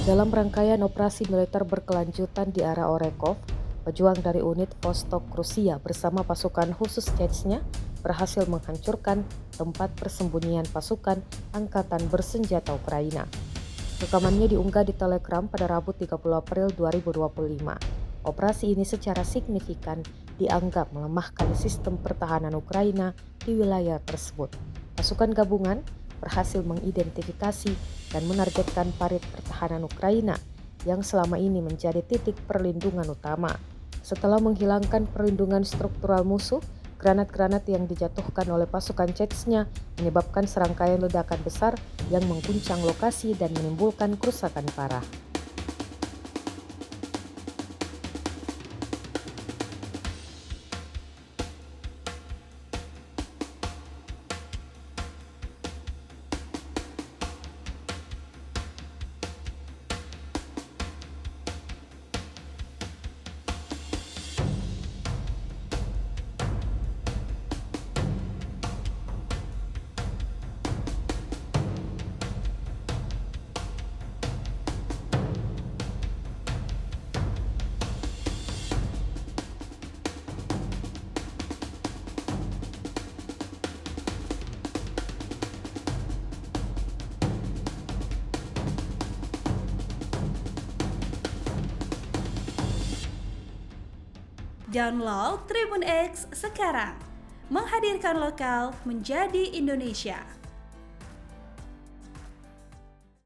Dalam rangkaian operasi militer berkelanjutan di area Orekov, pejuang dari unit Vostok Rusia bersama pasukan khusus Chechnya berhasil menghancurkan tempat persembunyian pasukan angkatan bersenjata Ukraina. Rekamannya diunggah di Telegram pada Rabu 30 April 2025. Operasi ini secara signifikan dianggap melemahkan sistem pertahanan Ukraina di wilayah tersebut. Pasukan gabungan berhasil mengidentifikasi dan menargetkan parit pertahanan Ukraina yang selama ini menjadi titik perlindungan utama. Setelah menghilangkan perlindungan struktural musuh, granat-granat yang dijatuhkan oleh pasukan Chechnya menyebabkan serangkaian ledakan besar yang mengguncang lokasi dan menimbulkan kerusakan parah. Download Tribun X sekarang, menghadirkan lokal menjadi Indonesia.